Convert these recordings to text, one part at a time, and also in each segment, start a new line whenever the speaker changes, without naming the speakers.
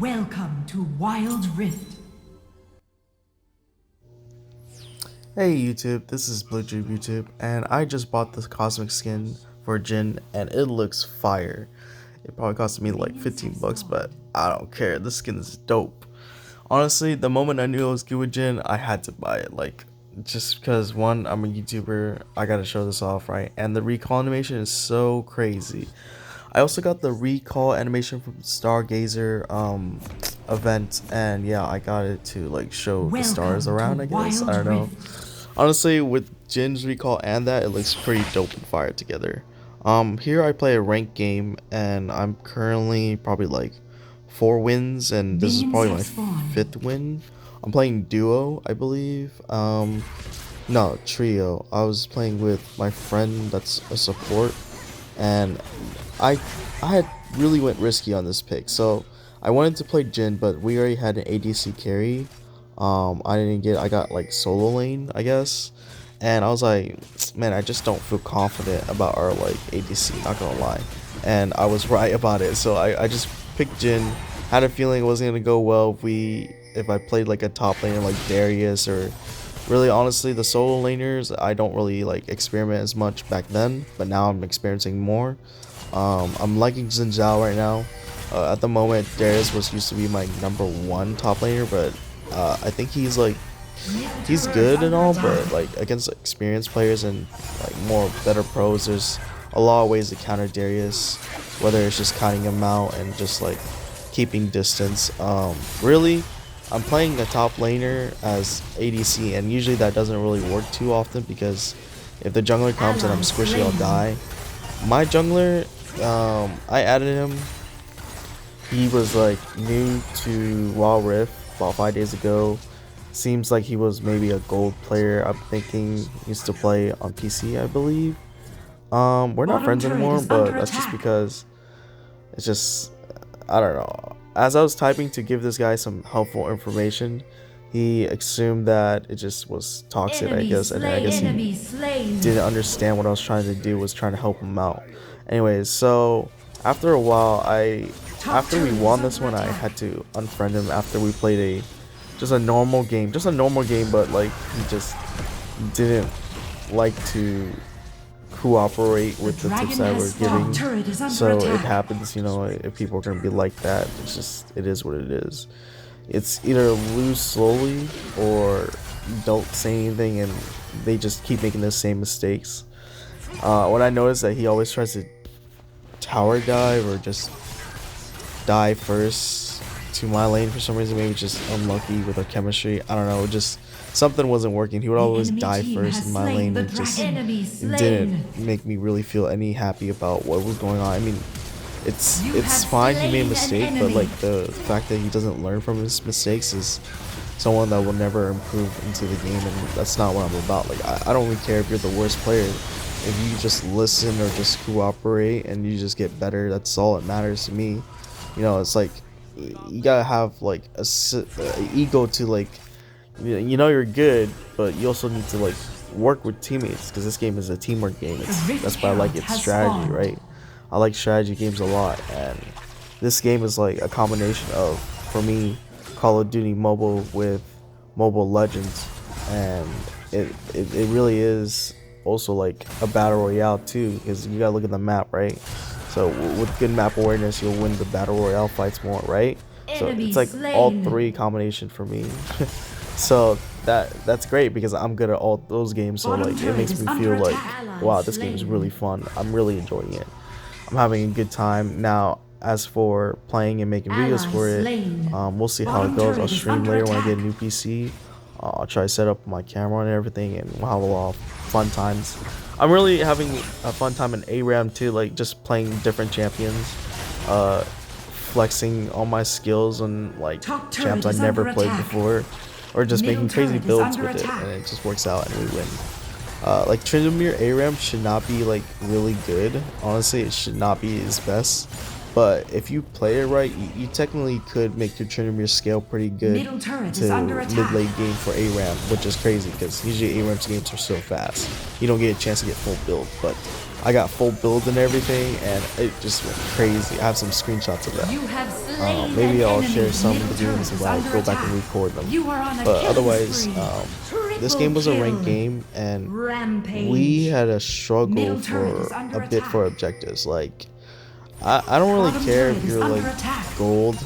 Welcome to Wild Rift.
Hey YouTube, this is BlueJube YouTube, and I just bought this cosmic skin for Jhin, and it looks fire. It probably cost me like 15 bucks, but I don't care. This skin is dope. Honestly, the moment I knew it was good with Jhin, I had to buy it. Like, just because one, I'm a YouTuber, I gotta show this off, right? And the recall animation is so crazy. I also got the recall animation from Stargazer event, and yeah, I got it to like show the stars
Welcome
around,
to
I guess. I
Wild
don't know.
Rift.
Honestly, with Jin's recall and that, it looks pretty dope and fire together. Here I play a ranked game, and I'm currently probably like 4 wins, and this is
Minions
probably
have
my
spawned.
5th win. I'm playing duo, I believe. No, trio. I was playing with my friend that's a support, and I I had really went risky on this pick. So I wanted to play Jhin, but we already had an ADC carry. I got like solo lane, I guess. And I was like, man, I just don't feel confident about our like ADC, not gonna lie. And I was right about it. So I just picked Jhin. Had a feeling it wasn't gonna go well if I played like a top laner like Darius, or really honestly the solo laners. I don't really like experiment as much back then, but now I'm experiencing more. I'm liking Xin Zhao right now. At the moment, Darius was used to be my number 1 top laner, but I think he's good and all, but like against experienced players and like more better pros, there's a lot of ways to counter Darius, whether it's just counting him out and just like keeping distance. Really, I'm playing a top laner as ADC, and usually that doesn't really work too often because if the jungler comes and I'm squishy, I'll die. My jungler, I added him. He was like new to Wild Rift about 5 days ago. Seems like he was maybe a gold player. I'm thinking he used to play on PC, I believe. We're not
Bottom
friends
turret
anymore,
is
but
under
that's just
attack.
because it's just, I don't know. As I was typing to give this guy some helpful information, he assumed that it just was toxic, I
Enemy
guess, and I guess
slain.
he
Enemy slain.
didn't understand what I was trying to do, was trying to help him out. Anyways, so after a while,
Top
after we
turret is
won this
under
one, I
attack.
had to unfriend him after we played just a normal game, but like he just didn't like to cooperate
The
with the tips
dragon
that
has
we're
spawned.
giving.
Turret is under
So it
attack.
happens, if people are gonna be like that, it is what it is. It's either lose slowly or don't say anything and they just keep making the same mistakes. When I noticed that he always tries to tower dive or just die first to my lane for some reason, maybe just unlucky with our chemistry. I don't know, just something wasn't working. He would
The
always
enemy
die
team
first
has
in my
slain
lane,
the
and
dragon. Enemy
it
slain.
didn't make me really feel any happy about what was going on. I mean,
You
it's
have
fine he made a
slain an
mistake, but
enemy.
like the fact that he doesn't learn from his mistakes is someone that will never improve into the game, and that's not what I'm about. Like I don't really care if you're the worst player. If you just listen or just cooperate and you just get better, that's all that matters to me. It's like you gotta have like a ego to like, you're good, but you also need to like work with teammates because this game is a teamwork game.
The Rift
That's why I like
Herald
its
has
strategy,
spawned.
right? I like strategy games a lot, and this game is like a combination of, for me, Call of Duty Mobile with Mobile Legends, and it really is also like a battle royale too, because you gotta look at the map, right? So with good map awareness, you'll win the battle royale fights more, right? So
Enemy
it's like all
slain.
three combination for me. So that's great because I'm good at all those games. So
Bottom
like it
turret
makes
is
me
under
feel like,
attack. Ally
wow, this game is really
slain.
fun. I'm really enjoying it. I'm having a good time. Now, as for playing and making videos
Ally
for it,
slain.
we'll see how it
Bottom
goes. I'll
turret is
stream
under
later when I get
attack.
a new PC. I'll try to set up my camera and everything, and we'll have a lot of fun times. I'm really having a fun time in ARAM too, like just playing different champions, flexing all my skills and like
Top
champs
turret
I
is
never
under
played
attack.
before, or just
Middle
making crazy
turret is
builds
under
with it, and
attack.
it just works out and we win. Like Tryndamere ARAM should not be like really good. Honestly, it should not be his best. But if you play it right, you technically could make your Tryndamere scale pretty good
Middle turret is under
to mid
attack.
late game for ARAM, which is crazy because usually ARAM's games are so fast. You don't get a chance to get full build, but I got full build and everything, and it just went crazy. I have some screenshots of that.
You have slain
Maybe
an
I'll
enemy.
share some of the
Middle
games
turret
when I
is
go
under
back and
attack.
record them.
You are on a
But
killing
otherwise,
spree.
this
Triple
game was a ranked
kill.
game, and
Rampage.
we had a struggle
Middle turret
for
is under
a bit for
attack.
objectives. Like, I don't really
Bottom
care
turret
if
is
you're
under
like
attack.
gold,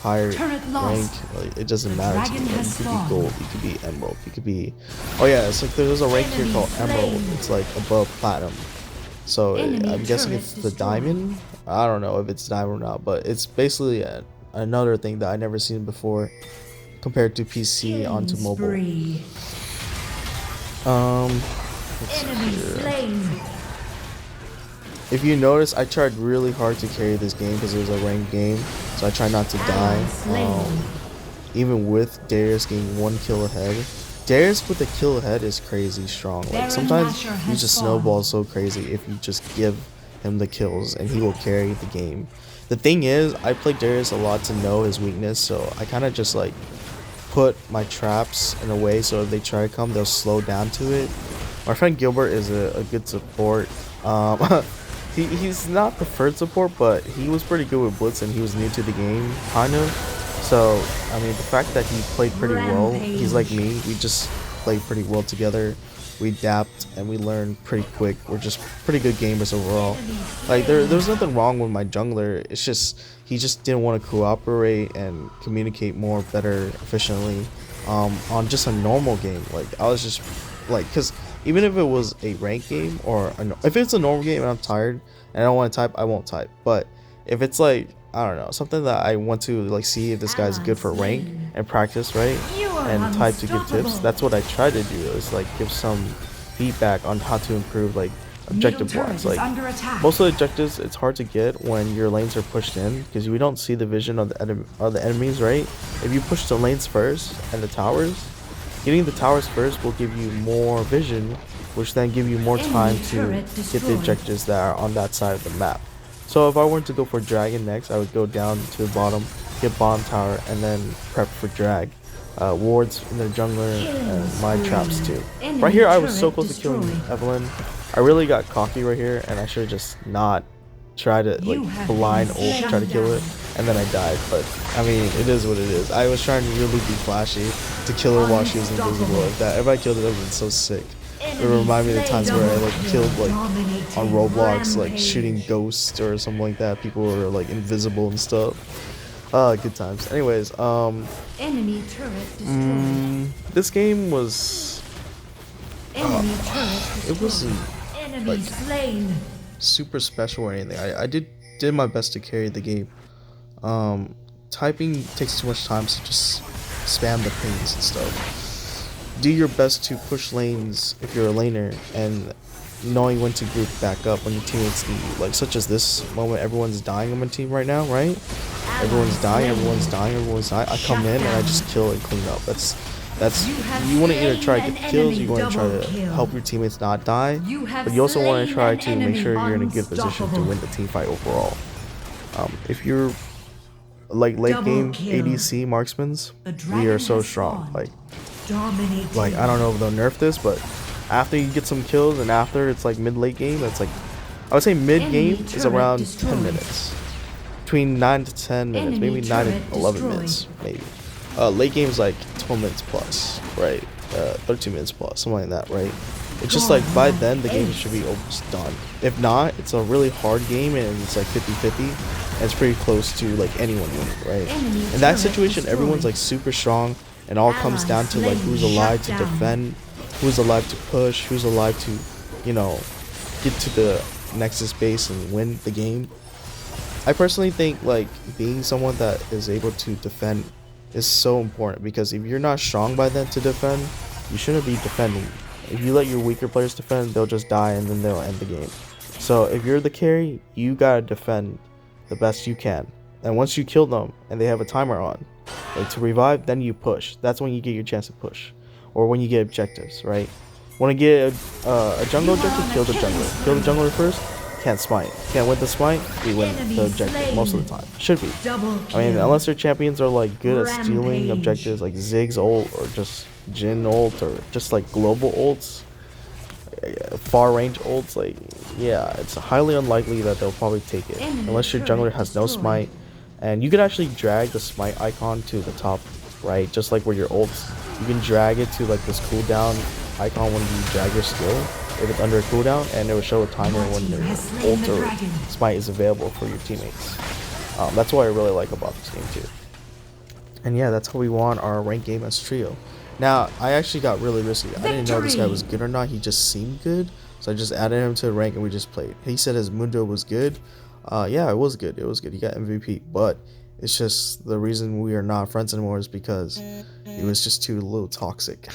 higher
Turret
rank.
lost.
Like, it doesn't
The
matter to
dragon
me. Like,
has
you could be
spawned.
gold, you could be emerald, you could be. Oh yeah, it's like there's a rank here
Enemy
called emerald.
slain.
It's like above platinum. So
Enemy
I'm guessing
turret
it's the
destroyed.
diamond. I don't know if it's diamond or not, but it's basically another thing that I never seen before compared to PC onto
Killing
mobile.
spree.
Let's see
Enemy
here.
slain.
If you notice, I tried really hard to carry this game because it was a ranked game, so I tried not to die.
Ally slain.
Even with Darius getting 1 kill ahead. Darius with a kill ahead is crazy strong. Like
Baron
sometimes
Nashor
he
has
just
spawned.
snowballs so crazy if you just give him the kills and he will carry the game. The thing is, I played Darius a lot to know his weakness, so I kind of just like put my traps in a way so if they try to come, they'll slow down to it. My friend Gilbert is a good support. He's not preferred support, but he was pretty good with Blitz and he was new to the game, kind of. So, I mean, the fact that he played pretty well, he's like me, we just played pretty well together. We adapt and we learn pretty quick. We're just pretty good gamers overall. Like, there's nothing wrong with my jungler, it's just, he just didn't want to cooperate and communicate more better, efficiently, on just a normal game. Like, I was just, like, because even if it was a ranked game or if it's a normal game and I'm tired and I don't want to type, I won't type. But if it's like, I don't know, something that I want to like see if this guy's good for rank and practice, right, and type to give tips, that's what I try to do, is like give some feedback on how to improve like objective blocks. Like most of the objectives, it's hard to get when your lanes are pushed in because we don't see the vision of the enemies, right? If you push the lanes first and the towers, getting the towers first will give you more vision, which then give you more time to get the objectives that are on that side of the map. So if I wanted to go for dragon next, I would go down to the bottom, get bottom tower, and then prep for drag. Wards in the jungler, and my traps too. Right here, I was so close to killing Evelyn. I really got cocky right here, and I should have just not tried to like blind ult, try to kill it, and then I died. But I mean, it is what it is. I was trying to really be flashy to kill her while she was invisible. If I killed her, that would have been so sick. It reminded me of the times where I like killed like on Roblox, like shooting ghosts or something like that. People were like invisible and stuff. Good times. Anyways,
Enemy turret destroyed.
this game was
Enemy turret
it wasn't
Enemy slain.
super special or anything. I did my best to carry the game. Typing takes too much time, so just spam the pings and stuff. Do your best to push lanes if you're a laner, and knowing when to group back up when your teammates need you. Like such as this moment, everyone's dying on my team right now, right? Everyone's dying, everyone's dying, everyone's dying. I come in and I just kill and clean up. That's you want to either try to get kills, you want to try to help your teammates not die, but you also want to try to make sure you're in a good position to win the team fight overall. If you're like late game ADC marksmans, we are so strong. Like I don't know if they'll nerf this, but after you get some kills and after it's like mid-late game, it's like, I would say mid-game is around 10 minutes. Between 9 to 10 minutes, maybe 9 to 11 minutes, maybe. Late game is like 12 minutes plus, right? 13 minutes plus, something like that, right? It's just like by then the game should be almost done. If not, it's a really hard game and it's like 50-50. And it's pretty close to like anyone winning, right? In that situation, everyone's like super strong and all comes down to like who's alive to defend, who's alive to push, who's alive to, you know, get to the Nexus base and win the game. I personally think like being someone that is able to defend is so important, because if you're not strong by then to defend, you shouldn't be defending. If you let your weaker players defend, they'll just die and then they'll end the game. So if you're the carry, you gotta defend the best you can. And once you kill them and they have a timer on, like to revive, then you push. That's when you get your chance to push, or when you get objectives, right? Want to get a jungle objective? Kill the jungler. Kill the jungler first. Can't smite. Can't win the smite. We win the objective most of the time. Should be. I mean, unless their champions are like good at stealing objectives, like Ziggs ult or just Jhin ult or just like global ults. far range ults, like, yeah, it's highly unlikely that they'll probably take it unless your jungler has no smite. And you can actually drag the smite icon to the top right, just like where your ults, you can drag it to like this cooldown icon when you drag your skill if it's under a cooldown, and it will show a timer when your ult or smite is available for your teammates. That's what I really like about this game too. And yeah, that's how we won our ranked game as trio. Now, I actually got really risky. I didn't know this guy was good or not. He just seemed good. So I just added him to the rank and we just played. He said his Mundo was good. Yeah, it was good. It was good. He got MVP. But it's just the reason we are not friends anymore is because he was just too a little toxic.